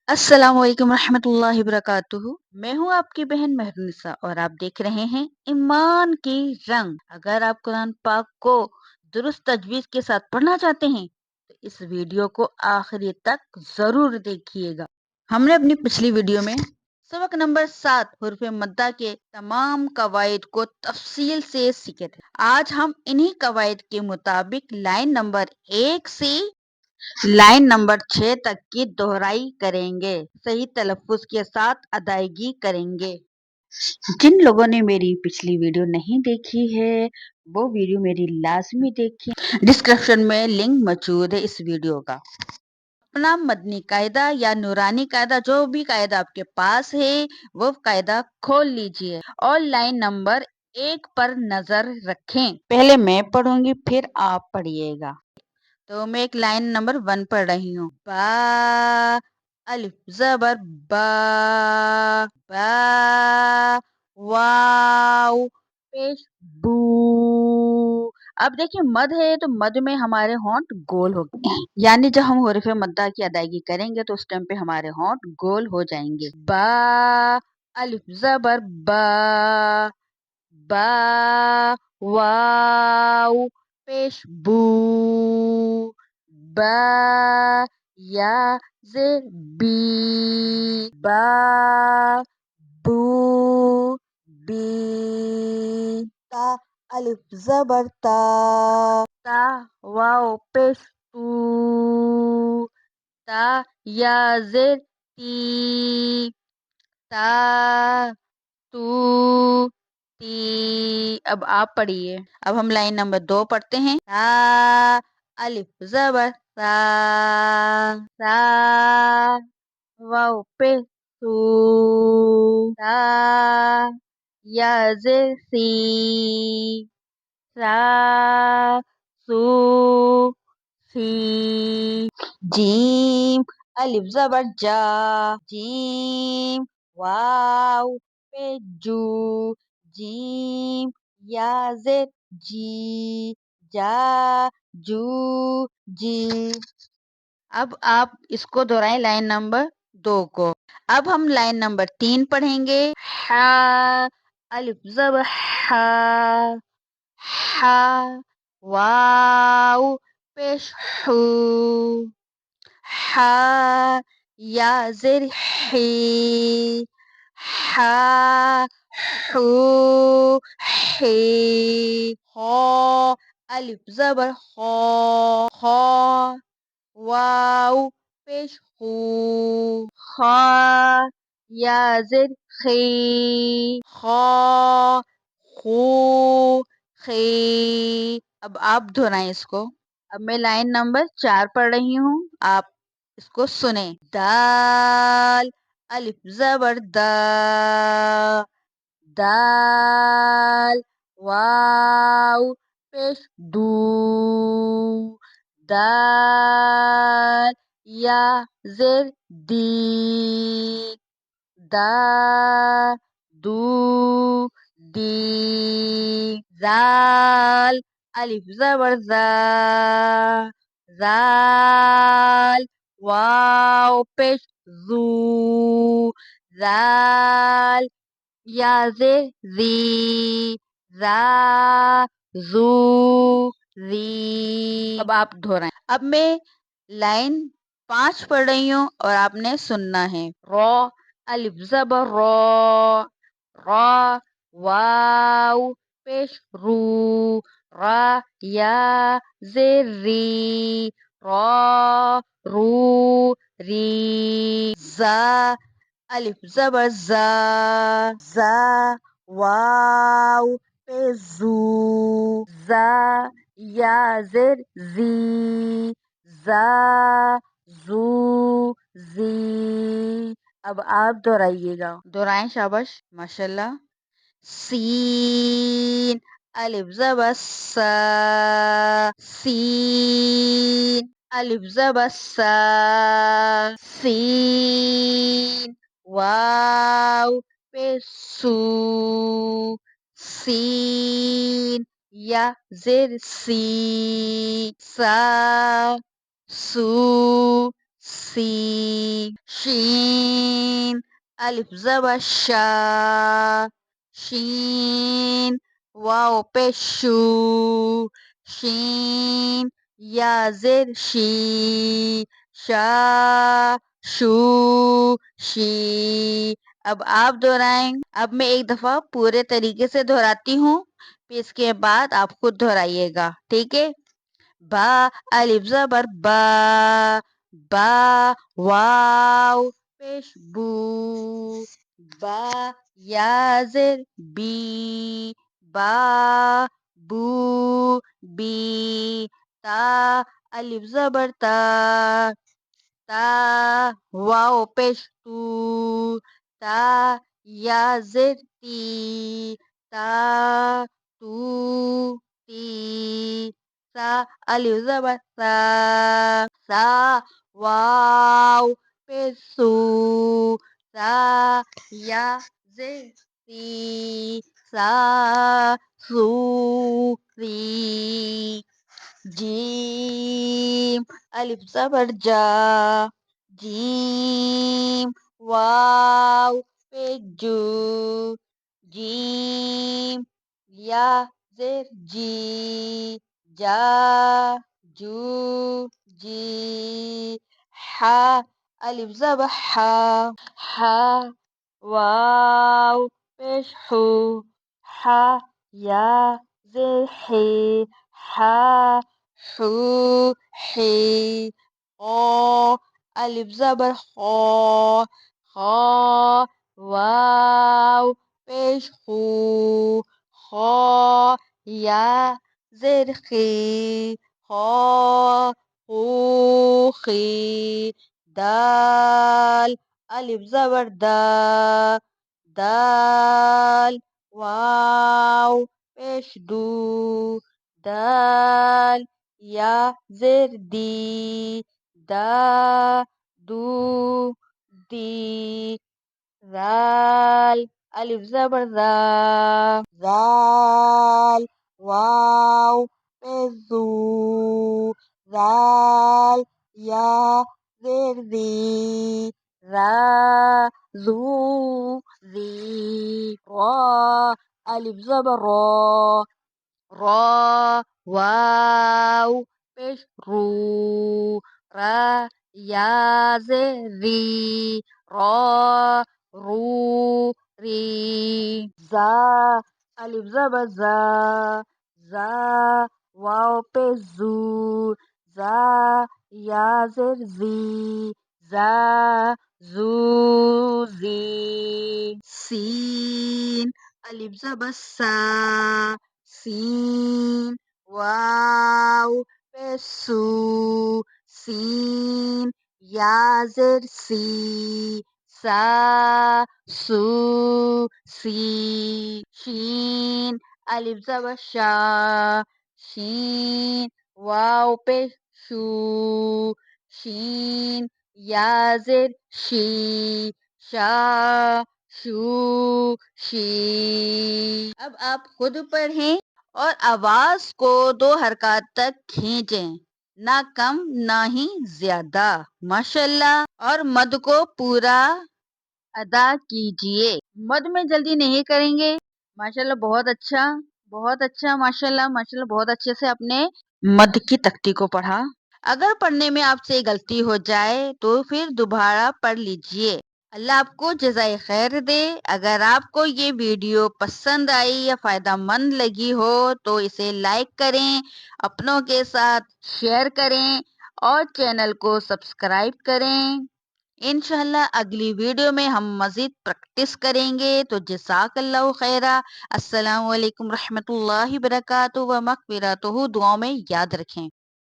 अस्सलाम वालेकुम रहमतुल्लाहि वबरकातुहू। मैं हूँ आपकी बहन महरुनिसा और आप देख रहे हैं ईमान की रंग। अगर आप कुरान पाक को दुरुस्त तजवीज के साथ पढ़ना चाहते हैं तो इस वीडियो को आखिरी तक जरूर देखिएगा। हमने अपनी पिछली वीडियो में सबक नंबर 7 हुर्फ मद्दा के तमाम कवायद को तफसील से सीखे थे। आज हम इन्हीं कवायद के मुताबिक लाइन नंबर 1 से लाइन नंबर 6 तक की दोहराई करेंगे, सही तलफ्फुज के साथ अदायगी करेंगे। जिन लोगों ने मेरी पिछली वीडियो नहीं देखी है वो वीडियो मेरी लाजमी देखें। डिस्क्रिप्शन में लिंक मौजूद है इस वीडियो का। अपना मदनी कायदा या नूरानी कायदा, जो भी कायदा आपके पास है वो कायदा खोल लीजिए और लाइन नंबर 1 पर नजर रखें। पहले मैं पढ़ूंगी फिर आप पढ़िएगा। तो मैं एक लाइन नंबर 1 पढ़ रही हूँ। बा, अलिफ जबर बा, बा, वाव पेश बू। अब देखिए मद है तो मद में हमारे होंठ गोल हो गए, यानी जब हम हुर्फ़े मद्दा की अदायगी करेंगे तो उस टाइम पे हमारे होंठ गोल हो जाएंगे। बा, अलिफ जबर बा, बा, वाव पेश बू, बा, या जे बी, बा, बू, बी, ता, अलिफ जबर ता, वाव पेश तू, ता, या जे ती, ता, तू, ती। अब आप पढ़िए। अब हम लाइन नंबर 2 पढ़ते हैं। सा, अलिफ जबर सा, सा, वाव पे सू, सा, या जे सी, सा, सू, सी। जीम, अलिफ जबर जा, जीम, वाव पे जू, जीम, या जे जी, जा, जू, जी। अब आप इसको दोहराएं लाइन नंबर 2 को। अब हम लाइन नंबर 3 पढ़ेंगे। हा, अलिफ जबर हा, हा, वाव पेश हू, हा, या जेर ही, हा, हू, ही, हो, अलिफ जबर हो, हो, वाव पेश हू, खा, या जेर खी, खा, खू, खी। अब आप दोहराएं इसको। अब मैं लाइन नंबर 4 पढ़ रही हूँ, आप इसको सुने। दाल, अलिफ जबर दा, दाल, वाव पेश दू, दाल, या जेर दी, दा, दू, दी। जाल, अलिफ जबर जा, जाल, वाव पेश जू, जाल, या जे जी, जा, जू, जी। अब आप दोहराएं। अब मैं लाइन 5 पढ़ रही हूँ और आपने सुनना है। रॉ, अलिफ जबर रॉ, रॉ, वाव पेश रू, रा, या जे री, रॉ, रू, री। जा, अलिफ जबर जा, जा, वाव पे जू, जा, या जेर जी, जा, जू, जी। अब आप दोहराइएगा। दोहराएं, शाबाश, माशाल्लाह। सीन, अलिफ जबर सा, सीन, अलिफ जबर सा, सीन, वाव पे सू, सीन, या जेर सी, सा, सू, سی. شین الف زبر شا. شین واو پیش شو. شین یا زیر شی. شا شو شی. اب آپ دہرائیں. اب میں ایک دفعہ پورے طریقے سے دہراتی ہوں، پھر اس کے بعد آپ خود دہرائیے گا، ٹھیک ہے؟ با الف زبر با. با واو پیش بو. با یا زیر بی. با بو بی. تا الف زبر تا. تا واو پیش تو. تا یا زیر تی. تا تو تی. سا الف زبر سا. سا واو پیش سو. سا یا زیر سی. سا سو سی. جیم الف زبر جا. جیم واو پیش جو. جیم یا زیر جی. جا جو جی. حا الف زبر حا. حا واو پیش حو. حا یا زیر حی. حا حو حی. خا الف زبر خا. خا واو پیش خو. خا یا زیر خی. خا خو خی. دال الف زبر دا. دال واو پیش دو. دال یا زیر دی. دا دو دی. ذال الف زبر ذا. ذال واو پیش زو. ذال یا زیر ذی. ذا ذو ذی. را الف زبر را. را واو پیش رو. را یا زیر ری. را رو ری. زا الف زبر زا. زا واو پیش زو. زا یا زیر زی. زا زو زی. سین الف زبر سا. سین واو پیش سو. سین یا زیر سی. سا سو سی. شین الف زبر شا. شین واو پیش شو. شین یا زیر شی. شا شو شی. اب آپ خود پڑھیں اور آواز کو 2 حرکات تک کھینچیں، نہ کم نہ ہی زیادہ، ماشاءاللہ۔ اور مد کو پورا ادا کیجئے، مد میں جلدی نہیں کریں گے۔ ماشاءاللہ بہت اچھا، بہت اچھا، ماشاءاللہ ماشاءاللہ بہت اچھے سے اپنے مد کی تختی کو پڑھا۔ اگر پڑھنے میں آپ سے غلطی ہو جائے تو پھر دوبارہ پڑھ لیجئے۔ اللہ آپ کو جزائے خیر دے۔ اگر آپ کو یہ ویڈیو پسند آئی یا فائدہ مند لگی ہو تو اسے لائک کریں، اپنوں کے ساتھ شیئر کریں اور چینل کو سبسکرائب کریں۔ انشاءاللہ اگلی ویڈیو میں ہم مزید پریکٹس کریں گے، تو جزاک اللہ خیرہ۔ السلام علیکم رحمۃ اللہ وبرکاتہ و مغفرتہ، دعاؤں میں یاد رکھیں۔